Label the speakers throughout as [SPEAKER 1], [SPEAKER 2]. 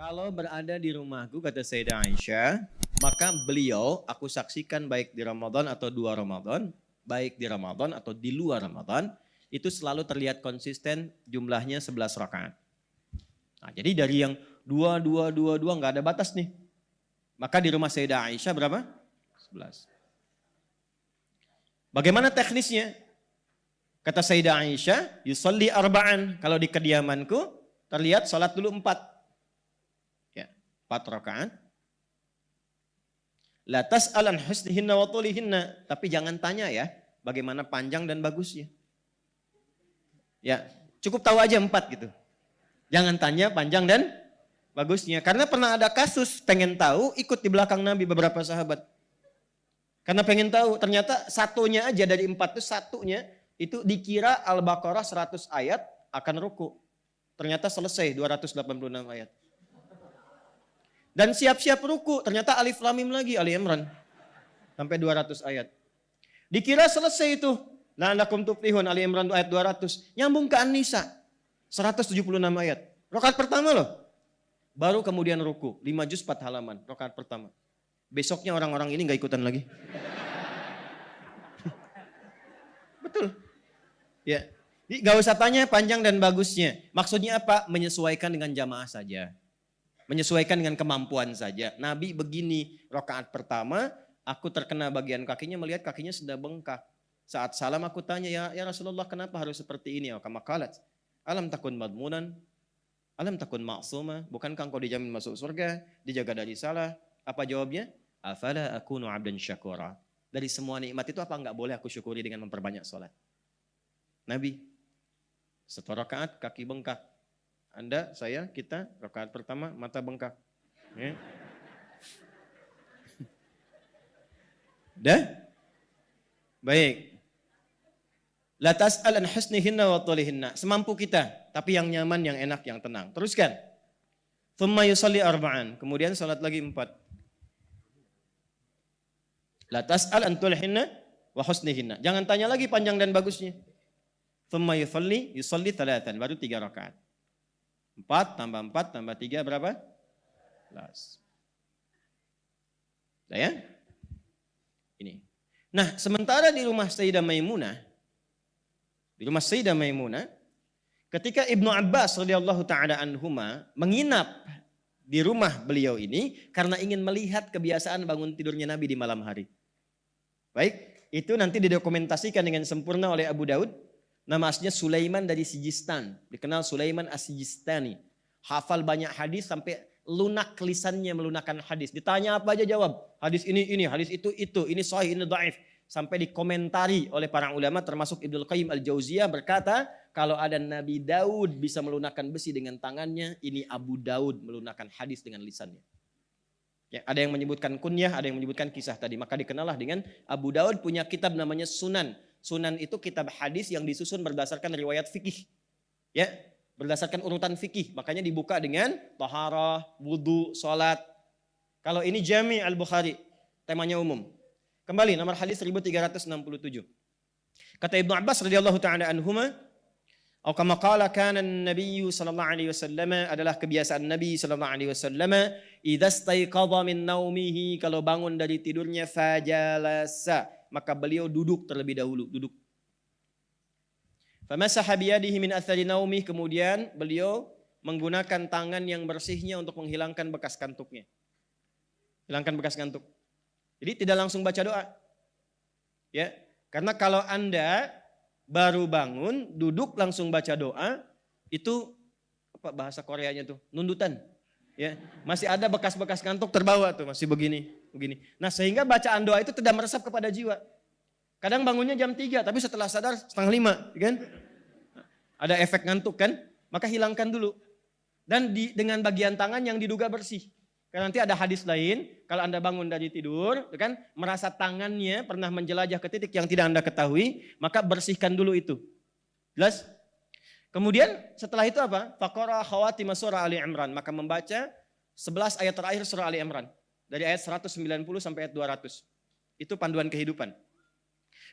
[SPEAKER 1] Kalau berada di rumahku, kata Sayyidah Aisyah, maka beliau aku saksikan baik di Ramadan atau 2 Ramadan, baik di Ramadan atau di luar Ramadan, itu selalu terlihat konsisten jumlahnya 11 rakaat. Nah, jadi dari yang 2 nggak ada batas nih. Maka di rumah Sayyidah Aisyah berapa? 11. Bagaimana teknisnya? Kata Sayyidah Aisyah, yusalli arba'an. Kalau di kediamanku terlihat salat dulu 4. 4 rakaat. La tas'alan husnihinna wa tulihinna. Tapi jangan tanya ya, bagaimana panjang dan bagusnya. Ya, cukup tahu aja 4 gitu. Jangan tanya panjang dan bagusnya. Karena pernah ada kasus pengen tahu, ikut di belakang Nabi beberapa sahabat. Karena pengen tahu, ternyata satunya aja dari 4 itu satunya itu dikira Al-Baqarah 100 ayat akan ruku. Ternyata selesai 286 ayat. Dan siap-siap ruku, ternyata Alif Lam Mim lagi, Ali Imran. Sampai 200 ayat. Dikira selesai itu. La'allakum tuflihun, Ali Imran ayat 200. Nyambung ke An-Nisa, 176 ayat. Rakaat pertama loh. Baru kemudian ruku, 5 juz 4 halaman, rakaat pertama. Besoknya orang-orang ini gak ikutan lagi. Betul. Ya. Jadi gak usah tanya panjang dan bagusnya. Maksudnya apa? Menyesuaikan dengan jamaah saja. Menyesuaikan dengan kemampuan saja. Nabi begini, rakaat pertama, aku terkena bagian kakinya, melihat kakinya sudah bengkak. Saat salam aku tanya, ya Rasulullah kenapa harus seperti ini? Kama qalat, alam takun madmunan, alam takun ma'suma, bukankah engkau dijamin masuk surga, dijaga dari salah? Apa jawabnya? Afala akunu abdan syakura. Dari semua nikmat itu apa enggak boleh aku syukuri dengan memperbanyak sholat? Nabi, 1 rakaat kaki bengkak. Anda, saya, kita, rakaat pertama mata bengkak. Ya. Dah? Baik. La tas'al an husnihinna wa tulihinna. Semampu kita, tapi yang nyaman, yang enak, yang tenang. Teruskan. Thumma yusalli arba'an. Kemudian salat lagi 4. La tas'al an tulihinna wa husnihinna. Jangan tanya lagi panjang dan bagusnya. Thumma yusalli 3. Baru 3 rakaat. 4 tambah 4 tambah 3 berapa? 11. Nah ya? Ini. Nah, sementara di rumah Sayyidah Maimunah, ketika Ibnu Abbas radhiyallahu taala anhuma menginap di rumah beliau ini karena ingin melihat kebiasaan bangun tidurnya Nabi di malam hari. Baik, itu nanti didokumentasikan dengan sempurna oleh Abu Daud. Nama aslinya Sulaiman dari Sijistan. Dikenal Sulaiman As-Sijistani. Hafal banyak hadis sampai lunak lisannya melunakkan hadis. Ditanya apa aja jawab. Hadis ini, hadis itu. Ini sahih, ini dhaif. Sampai dikomentari oleh para ulama termasuk Ibnu Qayyim Al-Jauziyah berkata, kalau ada Nabi Daud bisa melunakkan besi dengan tangannya, ini Abu Daud melunakkan hadis dengan lisannya. Ya, ada yang menyebutkan kunyah, ada yang menyebutkan kisah tadi. Maka dikenallah dengan Abu Daud punya kitab namanya Sunan. Sunan itu kitab hadis yang disusun berdasarkan riwayat fikih. Ya, berdasarkan urutan fikih. Makanya dibuka dengan taharah, wudu, salat. Kalau ini Jami' Al-Bukhari, temanya umum. Kembali nomor hadis 1367. Kata Ibnu Abbas radhiyallahu taala anhuma, atau kama qala kana an-nabiy sallallahu alaihi wasallam, adalah kebiasaan Nabi sallallahu alaihi wasallam, idza staiqadha min naumihi, kalau bangun dari tidurnya fajalasa, maka beliau duduk terlebih dahulu, duduk. Famasaha biyadihi min athari naumih, kemudian beliau menggunakan tangan yang bersihnya untuk menghilangkan bekas kantuknya. Hilangkan bekas kantuk. Jadi tidak langsung baca doa. Ya, karena kalau Anda baru bangun, duduk langsung baca doa, itu apa bahasa Koreanya tuh? Nundutan. Ya, masih ada bekas-bekas kantuk terbawa tuh, masih begini. Nah, sehingga bacaan doa itu tidak meresap kepada jiwa. Kadang bangunnya jam 3, tapi setelah sadar 4:30, kan? Ada efek ngantuk kan? Maka hilangkan dulu. Dan dengan bagian tangan yang diduga bersih. Karena nanti ada hadis lain, kalau Anda bangun dari tidur, kan, merasa tangannya pernah menjelajah ke titik yang tidak Anda ketahui, maka bersihkan dulu itu. Jelas? Kemudian setelah itu apa? Faqara khawatim surah Ali Imran, maka membaca 11 ayat terakhir surah Ali Imran. Dari ayat 190 sampai ayat 200. Itu panduan kehidupan.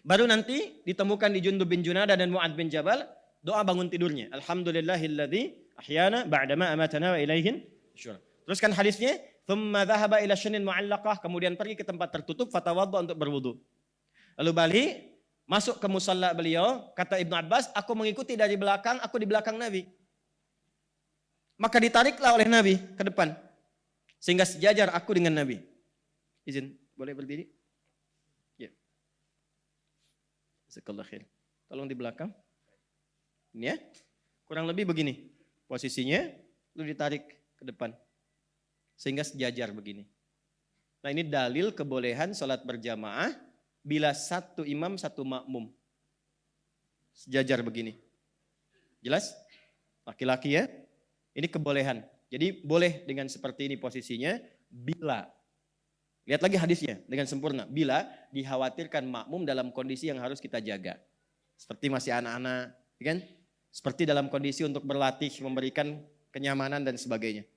[SPEAKER 1] Baru nanti ditemukan di Jundub bin Junada dan Mu'ad bin Jabal, doa bangun tidurnya. Alhamdulillahilladzi ahyana ba'dama amatana wa ilaihin syur. Teruskan hadisnya, thumma dhahaba ila syunin mu'allaqah, kemudian pergi ke tempat tertutup, fatawadda untuk berwudu. Lalu balik, masuk ke musalla beliau, kata Ibnu Abbas, aku mengikuti dari belakang, aku di belakang Nabi. Maka ditariklah oleh Nabi ke depan. Sehingga sejajar aku dengan Nabi. Izin, boleh berdiri? Ya. Jazakallahu khair. Tolong di belakang. Ini ya. Kurang lebih begini. Posisinya, lalu ditarik ke depan. Sehingga sejajar begini. Nah ini dalil kebolehan sholat berjamaah bila satu imam, satu makmum. Sejajar begini. Jelas? Laki-laki ya. Ini kebolehan. Jadi boleh dengan seperti ini posisinya bila. Lihat lagi hadisnya dengan sempurna. Bila dikhawatirkan makmum dalam kondisi yang harus kita jaga. Seperti masih anak-anak. Kan? Seperti dalam kondisi untuk berlatih, memberikan kenyamanan dan sebagainya.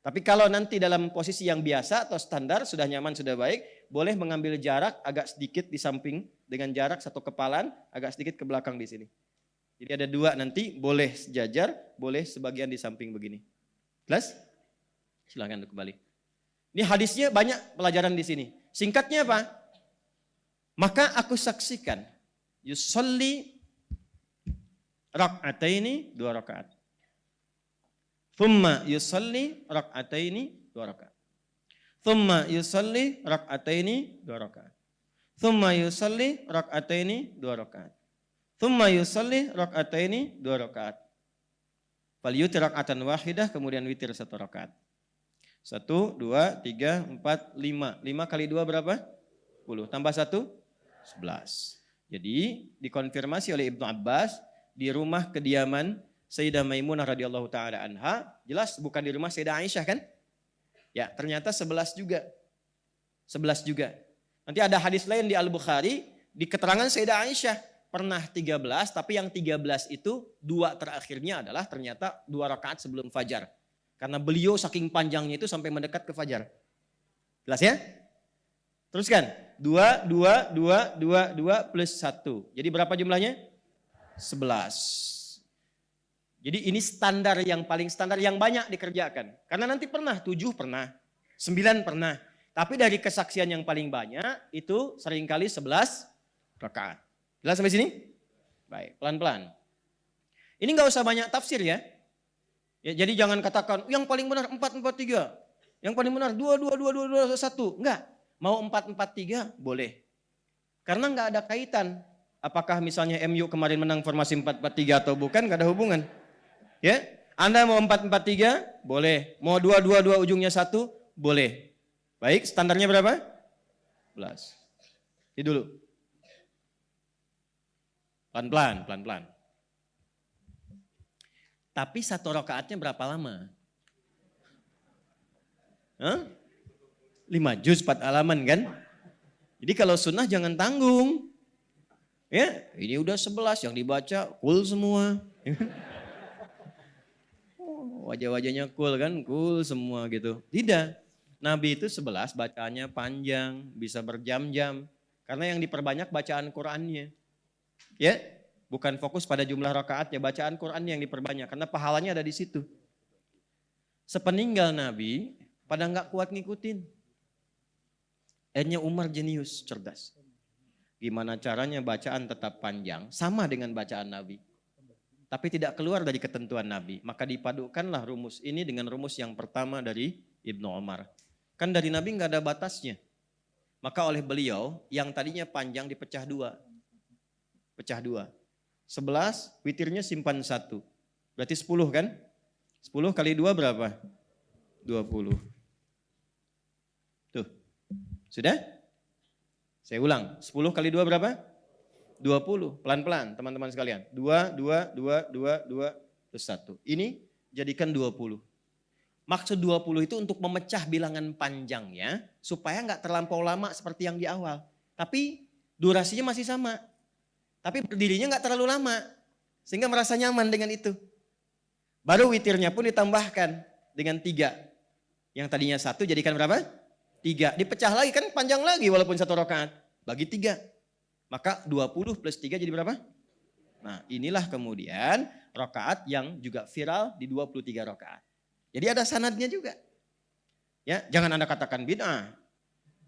[SPEAKER 1] Tapi kalau nanti dalam posisi yang biasa atau standar, sudah nyaman, sudah baik, boleh mengambil jarak agak sedikit di samping dengan jarak satu kepalan, agak sedikit ke belakang di sini. Jadi ada dua nanti, boleh sejajar, boleh sebagian di samping begini. Jelas? Silakan kembali. Ini hadisnya banyak pelajaran di sini. Singkatnya apa? Maka aku saksikan yusolli rak'ataini 2 rakaat. Thumma yusolli rak'ataini 2 rakaat. Thumma yusolli rak'ataini 2 rakaat. Thumma yusolli rak'ataini 2 rakaat. Thumma yusolli rak'ataini 2 rakaat. Fal yutir rak'atan wahidah, kemudian witir 1 rakaat. 1, 2, 3, 4, 5. 5 kali 2 berapa? 10. Tambah 1? 11. Jadi dikonfirmasi oleh Ibnu Abbas di rumah kediaman Sayyidah Maimunah radhiyallahu taala anha, jelas bukan di rumah Sayyidah Aisyah kan? Ya, ternyata 11 juga. 11 juga. Nanti ada hadis lain di Al-Bukhari, di keterangan Sayyidah Aisyah pernah 13, tapi yang 13 itu 2 terakhirnya adalah ternyata 2 rakaat sebelum fajar. Karena beliau saking panjangnya itu sampai mendekat ke fajar. Jelas ya? Teruskan. 2, 2, 2, 2, 2 plus 1. Jadi berapa jumlahnya? 11. Jadi ini standar yang paling standar yang banyak dikerjakan. Karena nanti pernah 7 pernah, 9 pernah. Tapi dari kesaksian yang paling banyak itu seringkali 11 rakaat. Jelas sampai sini? Baik, pelan-pelan. Ini nggak usah banyak tafsir ya. Jadi jangan katakan yang paling benar 4, 4, 3. Yang paling benar 2, 2, 2, 2, 2, 1. Enggak. Mau 4, 4, 3 boleh. Karena nggak ada kaitan. Apakah misalnya MU kemarin menang formasi 4, 4, 3 atau bukan, nggak ada hubungan. Ya, Anda mau 4, 4, 3 boleh. Mau 2, 2, 2 ujungnya 1 boleh. Baik, standarnya berapa? 11. Ini dulu. Pelan-pelan, pelan-pelan. Tapi 1 rakaatnya berapa lama? 5 juz 4 halaman kan? Jadi kalau sunnah jangan tanggung. Ya, ini udah 11 yang dibaca cool semua. Wajah-wajahnya cool kan, cool semua gitu. Tidak. Nabi itu 11 bacaannya panjang, bisa berjam-jam. Karena yang diperbanyak bacaan Qur'annya. Ya, bukan fokus pada jumlah rakaatnya, bacaan Qur'an yang diperbanyak. Karena pahalanya ada di situ. Sepeninggal Nabi, pada nggak kuat ngikutin. Akhirnya Umar jenius, cerdas. Gimana caranya bacaan tetap panjang, sama dengan bacaan Nabi. Tapi tidak keluar dari ketentuan Nabi. Maka dipadukanlah rumus ini dengan rumus yang pertama dari Ibnu Umar. Kan dari Nabi nggak ada batasnya. Maka oleh beliau yang tadinya panjang dipecah 2. Pecah 2. 11, witirnya simpan 1. Berarti 10 kan? 10 kali 2 berapa? 20. Tuh. Sudah? Saya ulang. 10 kali 2 berapa? 20. Pelan-pelan teman-teman sekalian. 2, 2, 2, 2, 2, terus 1. Ini jadikan 20. Maksud 20 itu untuk memecah bilangan panjangnya supaya nggak terlampau lama seperti yang di awal. Tapi durasinya masih sama. Tapi berdirinya nggak terlalu lama. Sehingga merasa nyaman dengan itu. Baru witirnya pun ditambahkan dengan 3. Yang tadinya 1 jadikan berapa? 3. Dipecah lagi kan panjang lagi walaupun 1 rakaat. Bagi 3. Maka 20 plus 3 jadi berapa? Nah inilah kemudian rakaat yang juga viral di 23 rakaat. Jadi ada sanadnya juga. Ya, jangan Anda katakan bid'ah.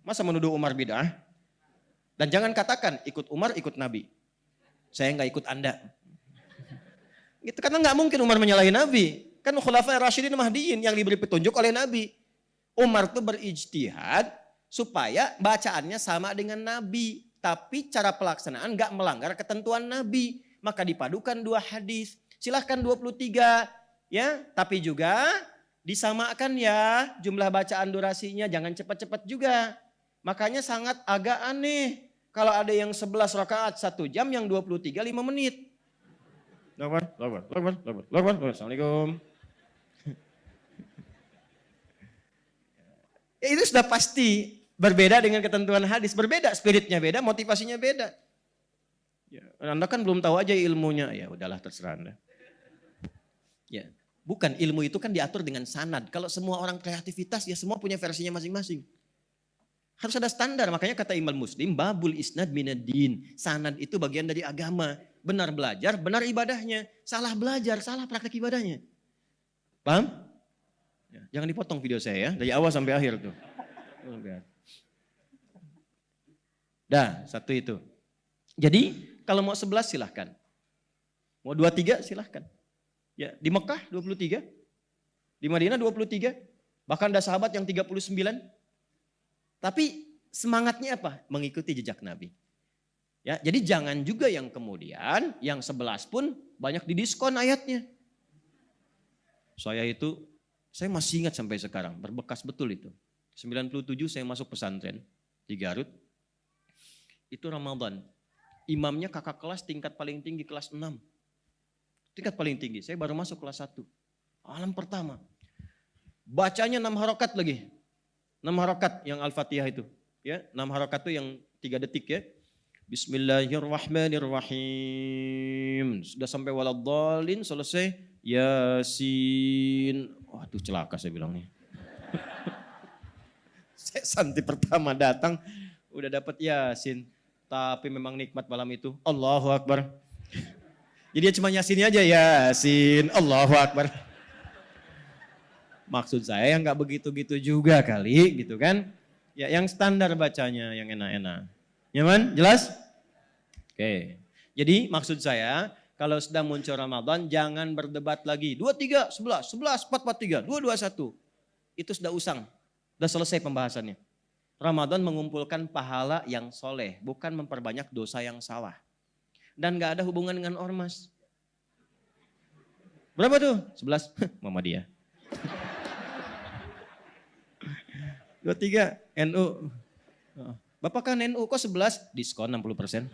[SPEAKER 1] Masa menuduh Umar bid'ah? Dan jangan katakan ikut Umar, ikut Nabi. Saya nggak ikut Anda. Gitu, karena nggak mungkin Umar menyalahi Nabi. Kan Khulafa'i Rasyidin Mahdiyin yang diberi petunjuk oleh Nabi. Umar tuh berijtihad supaya bacaannya sama dengan Nabi. Tapi cara pelaksanaan nggak melanggar ketentuan Nabi. Maka dipadukan dua hadis. Silahkan 23 ya, tapi juga disamakan ya jumlah bacaan durasinya, jangan cepat-cepat juga. Makanya sangat agak aneh kalau ada yang 11 rakaat 1 jam, yang 23 5 menit. Assalamualaikum. Ya, itu sudah pasti berbeda dengan ketentuan hadis, berbeda spiritnya beda, motivasinya beda. Ya, Anda kan belum tahu aja ilmunya, ya udahlah terserah Anda. Ya, bukan, ilmu itu kan diatur dengan sanad. Kalau semua orang kreativitas ya semua punya versinya masing-masing. Harus ada standar, makanya kata Imam Muslim, babul isnad minad-din. Sanad itu bagian dari agama. Benar belajar, benar ibadahnya. Salah belajar, salah praktek ibadahnya. Paham? Ya, jangan dipotong video saya ya, dari awal sampai akhir tuh. Dah, satu itu. Jadi kalau mau 11 silahkan. Mau 23 silahkan. Ya, di Mekah 23, di Madinah 23, bahkan ada sahabat yang 39. Tapi semangatnya apa? Mengikuti jejak Nabi. Ya, jadi jangan juga yang kemudian yang 11 pun banyak didiskon ayatnya. Saya masih ingat sampai sekarang, berbekas betul itu. 97 saya masuk pesantren di Garut. Itu Ramadan. Imamnya kakak kelas tingkat paling tinggi kelas 6. Tingkat paling tinggi, saya baru masuk kelas 1. Alam pertama. Bacanya 6 harokat lagi. 6 harokat yang Al-Fatihah itu. Ya, 6 harokat itu yang 3 detik ya. Bismillahirrahmanirrahim. Sudah sampai waladhdallin, selesai. Yasin. Waduh celaka saya bilangnya. Saya santri pertama datang, udah dapat Yasin. Tapi memang nikmat malam itu. Allahu Akbar. Jadi dia cuma Yasinnya aja, Yasin, Allahu Akbar. Maksud saya yang gak begitu-gitu juga kali gitu kan. Ya yang standar bacanya, yang enak-enak. Nyaman? Jelas? Oke. Jadi maksud saya kalau sedang muncul Ramadan jangan berdebat lagi. 23, 11, 11, 4, 4, 3, 2, 2, 1. Itu sudah usang. Sudah selesai pembahasannya. Ramadan mengumpulkan pahala yang soleh, bukan memperbanyak dosa yang salah. Dan gak ada hubungan dengan ormas. Berapa tuh? 11, Muhammadiyah. 23, NU. Bapak kan NU kok 11? Diskon 60%.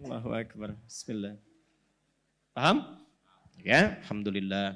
[SPEAKER 1] Allahu Akbar. Bismillah. Paham? Ya, Alhamdulillah.